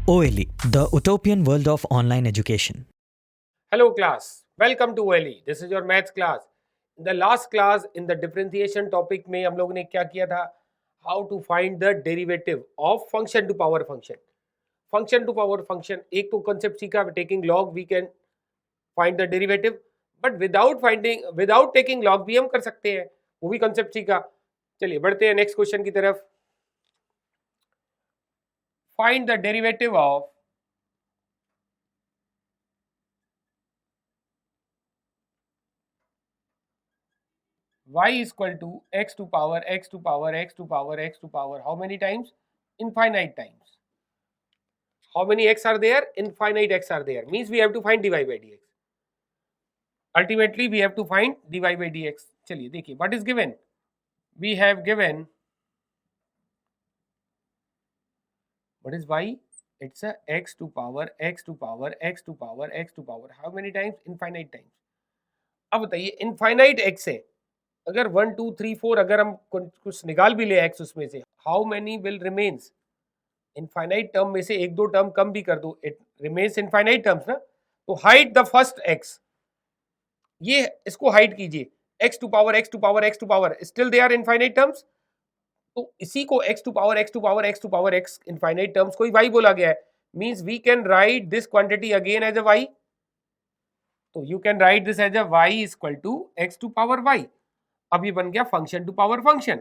OLE, the utopian world of online education. Hello class, welcome to OLE. This is your maths class. In the last class, in the differentiation topic में हम लोगों ने क्या किया था? How to find the derivative of function to power function. Function to power function, एक तो concept सीखा, taking log we can find the derivative, but without taking log भी हम कर सकते हैं, वो भी concept सीखा. चलिए बढ़ते हैं next question की तरफ. Find the derivative of y is equal to x to power x to power x to power x to power how many times? Infinite times. How many x are there? Infinite x are there. Means we have to find dy by dx. Ultimately we have to find dy by dx. चलिए देखिए what is given. We have given what is y? It's a x to power x to power x to power x to power how many times? Infinite times. अब बताइए infinite x है, अगर 1 2 3 4 अगर हम कुछ निकाल भी ले x उसमें से, how many will remains? Infinite term में से एक दो टर्म कम भी कर दो, इट रिमेन्स इनफाइनाइट टर्म्स ना. तो हाइड द फर्स्ट एक्स, ये इसको हाइड कीजिए, x to power x to power x to power still they are infinite terms. तो इसी को x to power x to power x to power x infinite terms को ही y बोला गया है. Means we can write this quantity again as a y. तो you can write this as a y is equal to x to power y. अब ये बन गया फंक्शन टू पावर फंक्शन.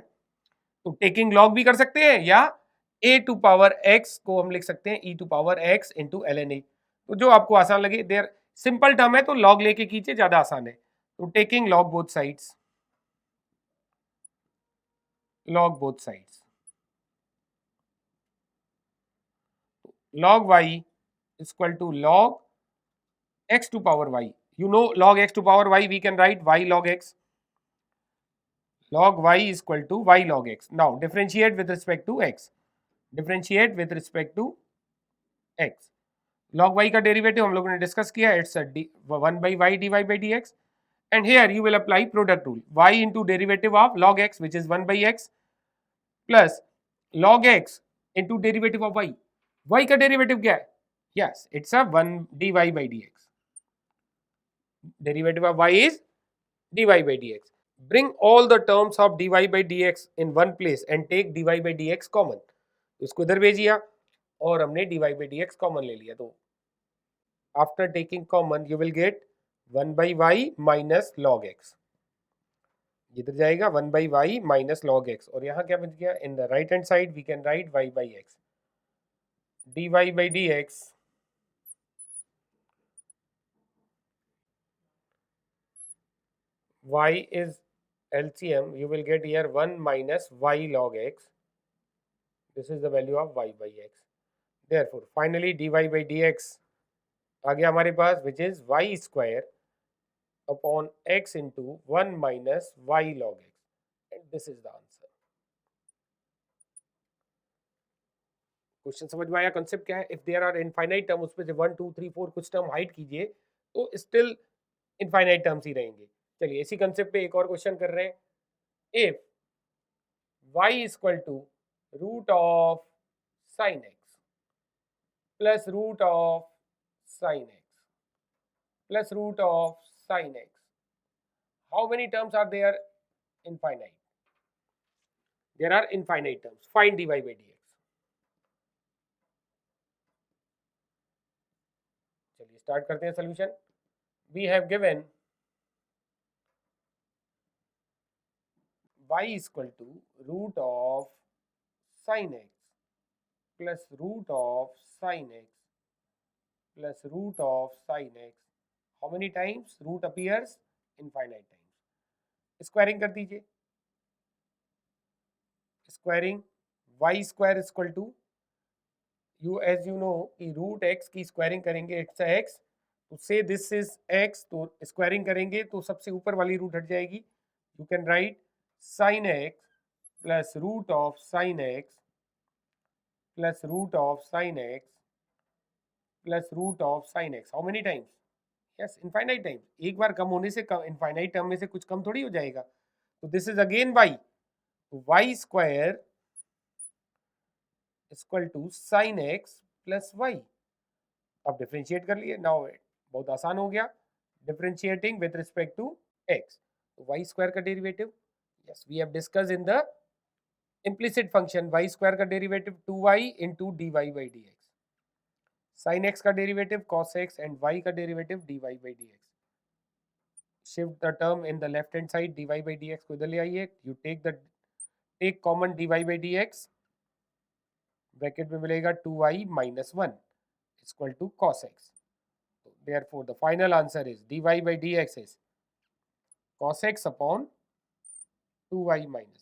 तो टेकिंग लॉग भी कर सकते हैं, या ए टू पावर एक्स को हम लिख सकते हैं e to power x into l n a. तो जो आपको आसान लगे. देयर सिंपल टर्म है तो लॉग लेके कीजिए, ज्यादा आसान है. तो taking log both sides, log both sides, log y is equal to log x to power y. You know log x to power y, we can write y log x. Log y is equal to y log x. Now differentiate with respect to x. Differentiate with respect to x. Log y का derivative हम लोगों ने discuss किया, it's 1 by y dy by dx. And here you will apply product rule. Y into derivative of log x, which is 1 by x, plus log x into derivative of y. Y का derivative क्या है? Yes, it's a 1 dy by dx. Derivative of y is dy by dx. Bring all the terms of dy by dx in one place and take dy by dx common. इसको इधर भेजिए और हमने dy by dx common ले लिया. तो after taking common you will get 1 by y minus log x. इधर जाएगा 1 by y minus log x. और यहाँ क्या बच गया? In the right hand side we can write y by x. dy by dx y is LCM, you will get here 1 minus y log x. This is the value of y by x. Therefore finally dy by dx आ गया हमारे पास, which is y square upon x into 1 minus y log x, and this is the answer. Question समझ में आया? Concept क्या है? If there are infinite term, उसमें से 1 2 3 4 कुछ टर्म हाइड कीजिए तो स्टिल इनफाइनाइट टर्म्स ही रहेंगे. चलिए इसी कंसेप्ट पे एक और क्वेश्चन कर रहे हैं. If y is equal to root of sin x plus root of sin x plus root of sin x, how many terms are there? Infinite. There are infinite terms. Find dy by dx. चलिए start करते हैं solution. We have given y is equal to root of sin x plus root of sin x plus root of sin x. How many times root appears? Infinite times. Squaring कर दीजिए. Squaring y square is equal to, you as you know कि root x की squaring करेंगे it's x. तो से this is x, तो squaring करेंगे तो सबसे ऊपर वाली रूट हट जाएगी. You can right sin x plus root of sin x plus root of sin x plus root of sin x. How many times? Yes, infinite times. एक बार कम होने से इनफाइनाइट टर्म में से कुछ कम थोड़ी हो जाएगा. तो दिस इज अगेन y. तो y square equal to sin x plus y. अब डिफरेंशिएट कर लिए, नाउ बहुत आसान हो गया, differentiating with respect to x, तो वाई स्क्वायर का derivative, yes we have discuss in the implicit function, y square का derivative 2y into d y by D x, sine x का derivative cos x and y का derivative dy by D x. Shift the term in the left hand side, dy by D X को इधर ले आइए, you take common dy by D X, bracket में मिलेगा 2y minus 1 equal to cos x। Therefore the final answer is dy by dx is cos x upon 2y minus।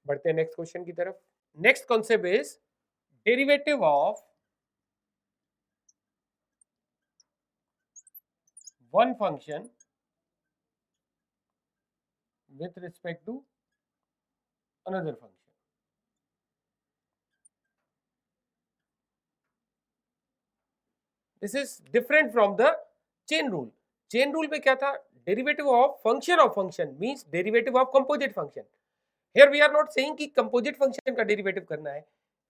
बढ़ते हैं next question की तरफ। Next concept is derivative of one function with respect to another function। This is different from the chain rule। chain rule में क्या था, derivative of function means derivative of composite function। Here we are not saying कि composite function का derivative करना है,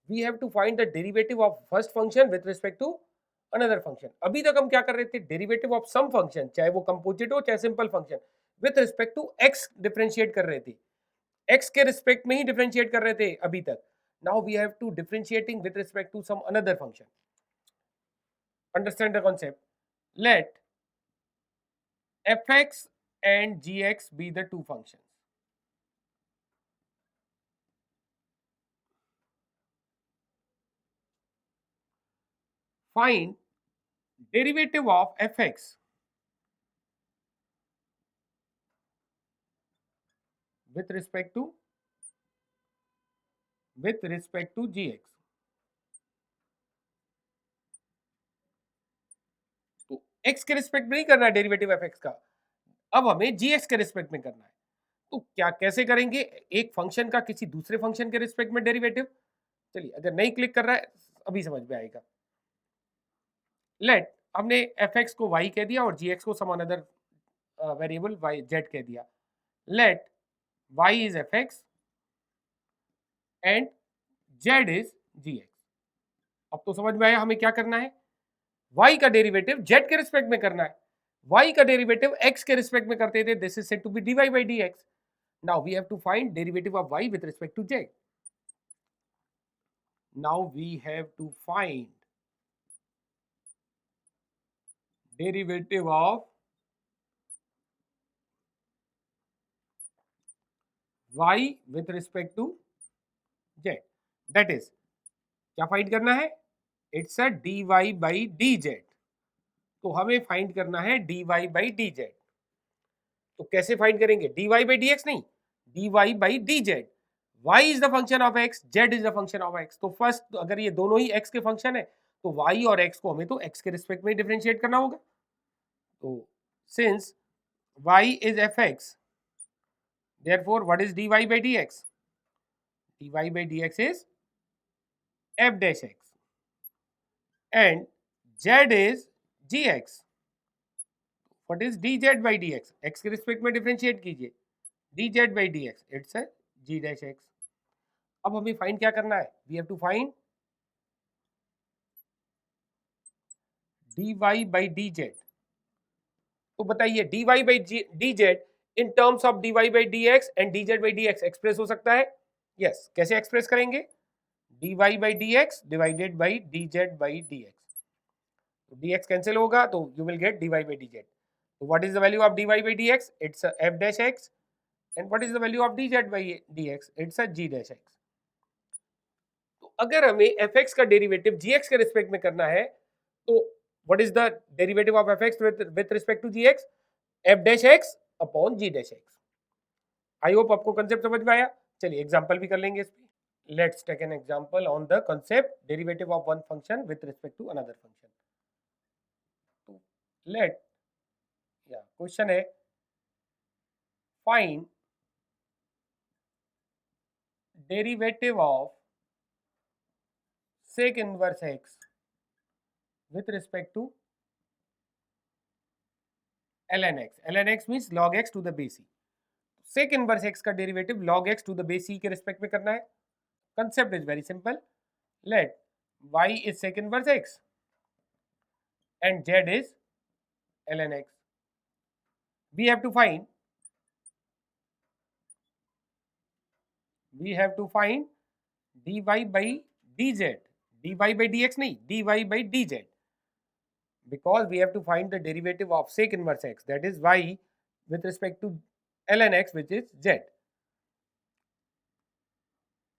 we have to find the derivative of first function with respect to another function। अभी तक हम क्या कर रहे थे, derivative of some function, चाहे वो composite हो चाहे simple function, with respect to x differentiate कर रहे थे, x के respect में ही differentiate कर रहे थे अभी तक। Now we have to differentiating with respect to some another function। Understand the concept। Let fx and gx be the two functions। Find derivative of fx with respect to gx। तो x के respect में नहीं करना है derivative fx का, अब हमें gx के रिस्पेक्ट में करना है। तो क्या कैसे करेंगे, एक फंक्शन का किसी दूसरे फंक्शन के रिस्पेक्ट में डेरिवेटिव, चलिए अगर नहीं क्लिक कर रहा है अभी समझ में आएगा। लेट हमने fx को y कह दिया और gx को some another variable y z कह दिया। Let y is fx and z is gx। अब तो समझ में आया हमें क्या करना है, y का डेरिवेटिव z के रिस्पेक्ट में करना है, y का डेरिवेटिव x के रिस्पेक्ट में करते थे, this is said to be dy by dx। Now we have to find derivative of y with respect to z। Now we have to find derivative of y with respect to z, that is क्या find करना है, it's a dy by dz। तो हमें find करना है dy by dz। तो कैसे find करेंगे, dy by dx नहीं, dy by dz। y is the function of x, z is the function of x। तो फर्स्ट अगर ये दोनों ही x के फंक्शन है तो y और x को हमें तो x के रिस्पेक्ट में डिफरेंशिएट करना होगा। तो since y is fx, therefore what is dy by dx, dy by dx is f dash x and z is gx। what is dz by dx, x के respect में differentiate कीजिए, dz by dx it's g dash x। अब हमें find क्या करना है, we have to find dy by dz। तो बताइए dy by dz in terms of dy by dx and dz by dx express हो सकता है, यस कैसे एक्सप्रेस करेंगे, dy by dx divided by dz by dx। तो dx cancel होगा तो you will get dy by dz। तो what is the value of dy by dx, it's f dash x and what is the value of dz by dx, it's g dash x। तो अगर हमें fx का derivative gx के respect में करना है तो what is the derivative of fx with respect to gx, f dash x upon g dash x। I hope आपको कंसेप्ट समझ में आया। चलिए एग्जांपल भी कर लेंगे इस पे। Let's take an example on the concept derivative of one function with respect to another function. तो लेट या क्वेश्चन है find derivative of sec inverse x with respect to ln x। ln x means log x to the base e। sec inverse x का derivative log x to the base e के respect में करना है। concept is very simple. Let y is sec inverse x and z is ln x. We have to find dy by dz, dy by dx nahi, dy by dz, because we have to find the derivative of sec inverse x, that is y with respect to ln x, which is z.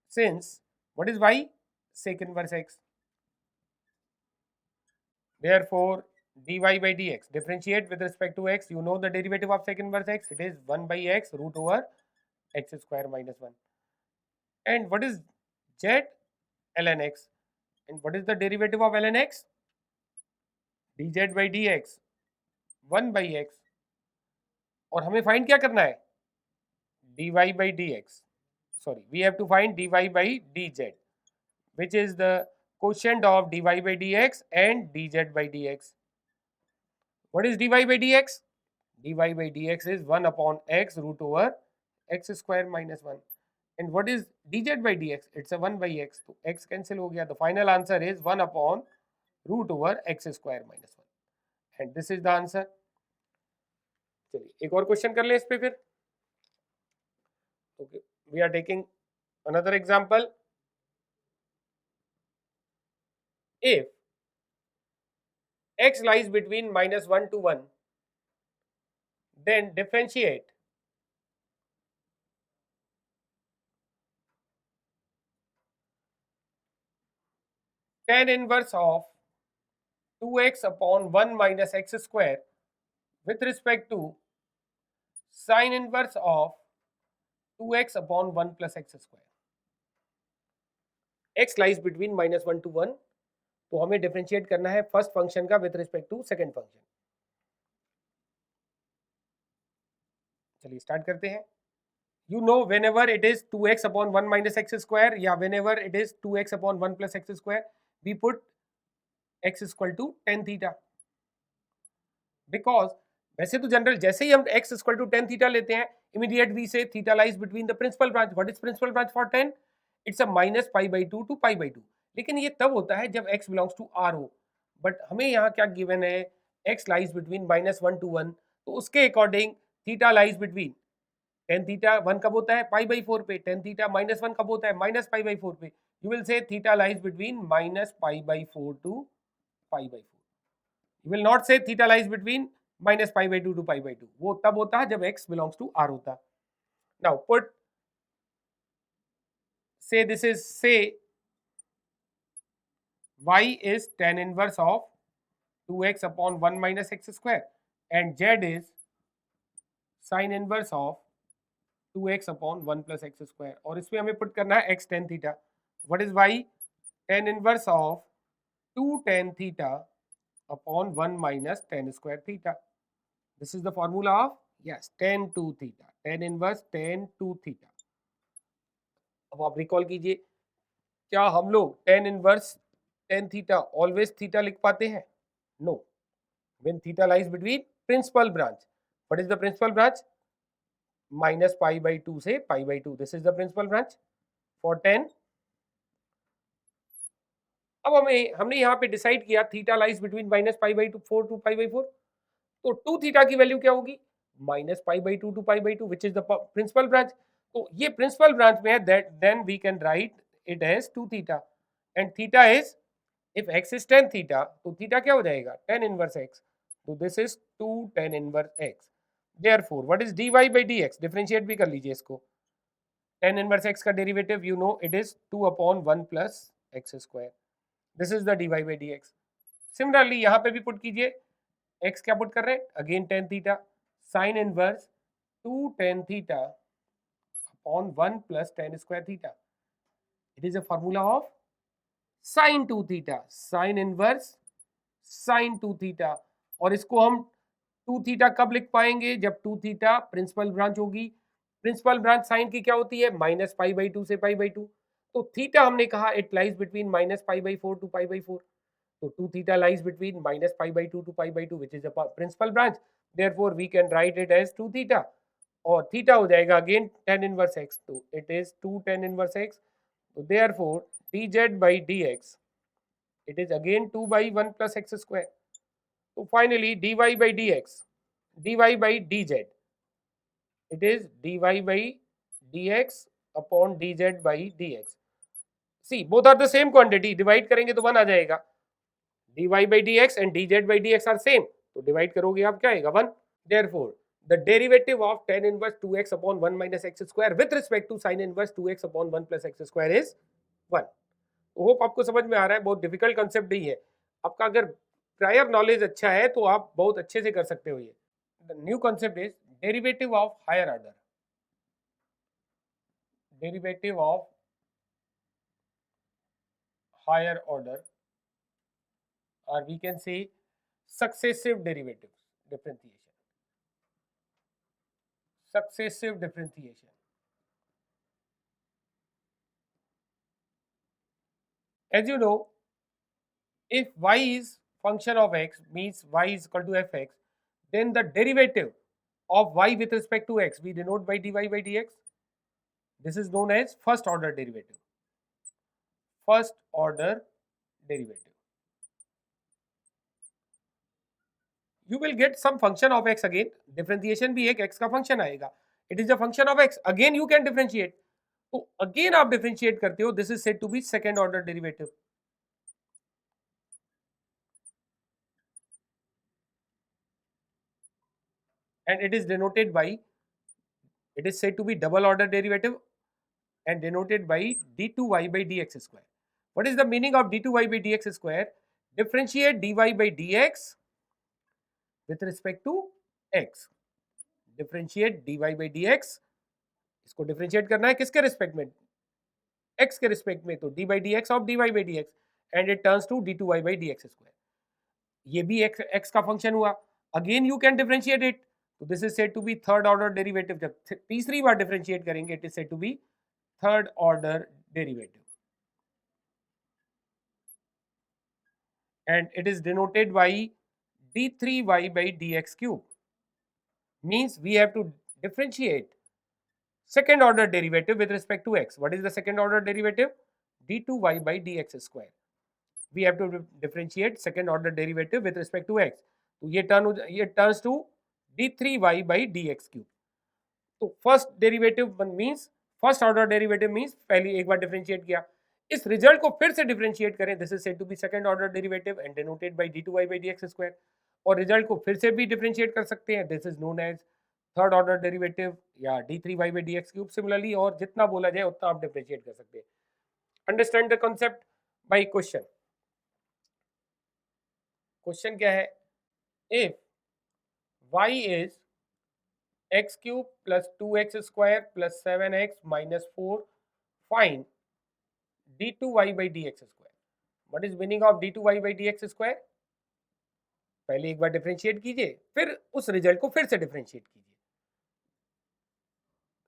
Since what is y? Sec inverse x. Therefore, dy by dx, differentiate with respect to x, you know the derivative of sec inverse x, it is 1 by x root over x square minus 1. And what is z? Ln x. And what is the derivative of ln x? dz by dx 1 by x. और हमें find क्या करना है? dy by dx. Sorry, we have to find dy by dz, which is the quotient of dy by dx and dz by dx. What is dy by dx? dy by dx is 1 upon x root over x square minus 1. And what is dz by dx? It's a 1 by x. So x cancel हो गया. The final answer is 1 upon root over x square minus 1. And this is the answer. चलिए एक और question कर लें इस पे फिर. Okay, we are taking another example. If x lies between minus 1 to 1, then differentiate tan inverse of 2x upon 1 minus x square with respect to sin inverse of 2x upon 1 plus x square. x lies between minus 1 to 1, तो हमें differentiate करना है first function का with respect to second function. चलिए start करते हैं. You know whenever it is 2x upon 1 minus x square या whenever it is 2x upon 1 plus x square, we put x is equal to tan theta. Because वैसे तो general जैसे ही हम x is equal to tan theta लेते हैं, immediate we say theta lies between the principal branch. What is principal branch for tan? It's a minus pi by 2 to pi by 2. लेकिन ये तब होता है जब x belongs to R हो. But हमें यहाँ क्या गिवन है? x lies between minus 1 to 1. तो उसके according theta lies between tan theta 1 कब होता है? पाई बाई 4 पे. tan थीटा माइनस 1 कब होता है? माइनस पाई बाई 4 पे. You will say theta lies between minus pi by 4 to pi by 4. You will not say theta lies between minus pi by 2 to pi by 2. वो तब होता है जब x belongs to R होता. Now put say this is say y is tan inverse of 2x upon 1 minus x square and z is sin inverse of 2x upon 1 plus x square. और इसमें हमें put करना है x tan theta. What is y? Tan inverse of 2 tan theta upon 1 minus tan square theta. This is the formula of yes tan 2 theta. Tan inverse tan 2 theta. अब आप recall कीजिए, क्या हम लोग tan inverse tan theta always theta लिख पाते हैं? No. When theta lies between principal branch. What is the principal branch? Minus pi by 2 से pi by 2. This is the principal branch for tan. अब हमने यहाँ पे डिसाइड किया theta lies between minus pi by 4 to pi by 4. तो 2 theta की value क्या होगी? Minus pi by 2 to pi by 2 which is the principal branch. तो ये प्रिंसिपल ब्रांच में है, that then we can write it as 2 theta. And theta is if x is tan theta, तो theta क्या हो जाएगा? tan inverse x. तो this is 2 tan inverse x. Therefore, what is dy by dx? Differentiate भी कर लीजिए इसको. tan inverse x का derivative you know it is 2 upon 1 plus x square. This is the dy by dx. Similarly यहाँ पे भी put कीजिए. x क्या पुट कर रहे हैं? Again tan theta sine inverse 2 tan theta upon 1 plus tan square theta. It is a formula of sine 2 theta, sine inverse sine 2 theta. और इसको हम 2 थीटा कब लिख पाएंगे? जब 2 थीटा प्रिंसिपल ब्रांच होगी. प्रिंसिपल ब्रांच साइन की क्या होती है? माइनस पाई बाई 2 से पाई बाई 2. तो थीटा हमने कहा it lies between minus pi by 4 to pi by 4. तो 2 theta lies between minus pi by 2 to pi by 2 which is a principal branch. Therefore we can write it as 2 theta. और theta हो जाएगा again tan inverse x. तो it is 2 tan inverse x. तो therefore dz by dx it is again 2 by 1 plus x square. So finally dy by dx, dy by dz, it is dy by dx upon dz by dx. See, both are the same quantity, divide करेंगे तो 1 आ जाएगा. dy by dx and dz by dx are same, तो divide करोगे आप क्या आएगा 1. Therefore the derivative of tan inverse 2x upon 1 minus x square with respect to sin inverse 2x upon 1 plus x square is 1. Hope आपको समझ में आ रहा है, बहुत डिफिकल्ट कंसेप्ट नहीं है. आपका अगर प्रायर नॉलेज अच्छा है तो आप बहुत अच्छे से कर सकते हो ये. The new concept is derivative of higher order. Derivative of higher order or we can say successive derivatives, differentiation, successive differentiation. As you know, if y is function of x means y is equal to fx, then the derivative of y with respect to x we denote by dy by dx. This is known as first order derivative. First order derivative. You will get some function of x again. Differentiation भी एक x का function आएगा. It is a function of x. Again you can differentiate. तो again आप differentiate करते हो. This is said to be second order derivative. And it is denoted by, it is said to be double order derivative and denoted by d2y by dx square. What is the meaning of d2y by dx square? Differentiate dy by dx with respect to x. Differentiate dy by dx. इसको differentiate करना है किसके respect में? x के respect में, तो d by dx of dy by dx and it turns to d2y by dx square. ये भी x का function हुआ. Again you can differentiate it. So this is said to be third order derivative. जब तीसरी बार differentiate करेंगे, it is said to be third order derivative. And it is denoted by d3y by dx cube. Means we have to differentiate second order derivative with respect to x. What is the second order derivative? d2y by dx square. We have to differentiate second order derivative with respect to x. तो ये turns to d3y by dx cube. तो first derivative means first order derivative means पहले एक बार differentiate किया, इस result को फिर से डिफरेंशिएट करें, this is said to be second order derivative and denoted by d2y by dx square. और रिजल्ट को फिर से भी डिफरेंशिएट कर सकते हैं, this is known as third order derivative या d3y by dx cube. Similarly और जितना बोला जाए उतना आप डिफरेंशिएट कर सकते हैं. Understand the concept by question. Question क्या है? If y is x cube plus 2x square plus 7x minus 4, find d2y by dx square. What is meaning of d2y by dx square? पहले एक बार differentiate कीजिए, फिर उस result को फिर से डिफरेंशिएट कीजिए.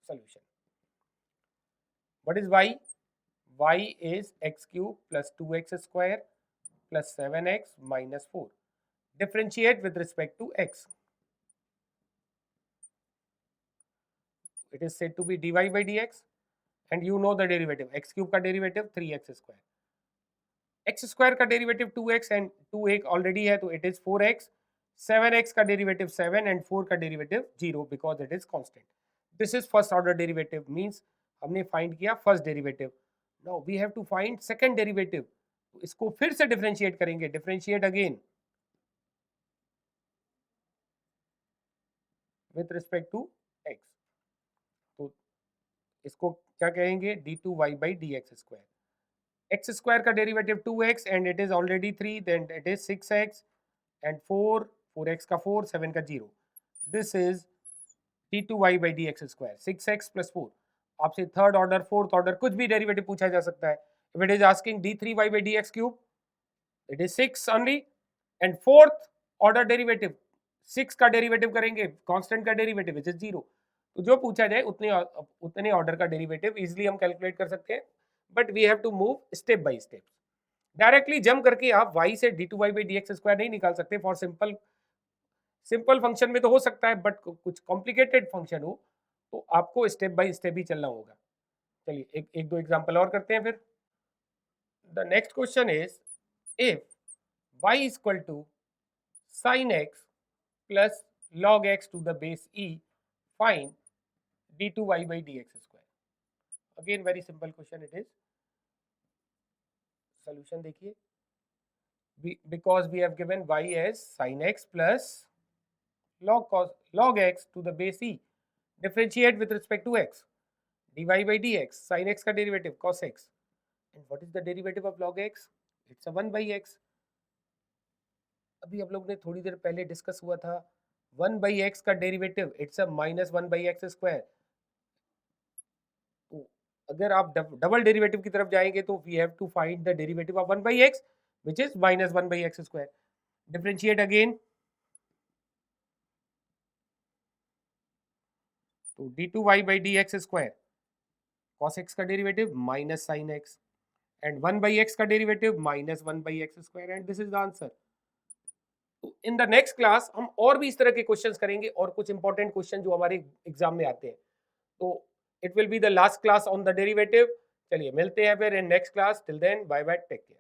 Solution. What is y? y is x cube plus 2x square plus 7x minus 4. Differentiate with respect to x. It is said to be dy by dx and you know the derivative. X cube का derivative 3x square. x square का derivative 2x and 2 एक already है तो it is 4x. 7x का derivative 7 and 4 का derivative 0 because it is constant. This is first order derivative means हमने find किया first derivative. Now we have to find second derivative. तो इसको फिर से differentiate करेंगे. Differentiate again with respect to x. तो इसको क्या कहेंगे? d2y by dx square. x square का derivative 2x and it is already 3, then it is 6x and 4, 4x का 4, 7 का 0. This is d2y by dx square. 6x plus 4. आपसे third order fourth order कुछ भी डेरिवेटिव पूछा जा सकता है. If it is asking d3y by dx cube, it is 6 only and fourth order derivative 6 का डेरिवेटिव करेंगे, कांस्टेंट का डेरिवेटिव इज 0. तो जो पूछा जाए उतने ऑर्डर का डेरिवेटिव इजीली हम कैलकुलेट कर सकते हैं, but we have to move step by step. Directly jump करके आप y से d2y by dx स्क्वायर नहीं निकाल सकते. फॉर सिंपल फंक्शन में तो हो सकता है, बट कुछ कॉम्प्लिकेटेड फंक्शन हो तो आपको स्टेप बाय स्टेप ही चलना होगा. चलिए एक दो एग्जांपल और करते हैं फिर। The next question is if y is equal to sin x plus log x to the base e, find d2y by dx square. Again very simple question it is. Solution देखिए, because we have given y as sin x plus log x to the base e, differentiate with respect to x, dy by dx, sin x का derivative cos x, and what is the derivative of log x? It's a 1 by x. अभी आप लोग ने थोड़ी देर पहले discuss हुआ था 1 by x का derivative it's a minus 1 by x square. तो अगर आप डबल डेरिवेटिव की तरफ जाएंगे तो we have to find the derivative of 1 by x which is minus 1 by x square. Differentiate again, तो d2y by D x square, cos x का derivative minus sin x, and 1 by x का derivative minus 1 by x square, and this is the answer. In the next class हम और भी इस तरह के questions करेंगे और कुछ इंपॉर्टेंट क्वेश्चन जो हमारे एग्जाम में आते हैं। तो it will be the last class on the derivative. चलिए मिलते हैं फिर in next class. Till then bye bye, take care.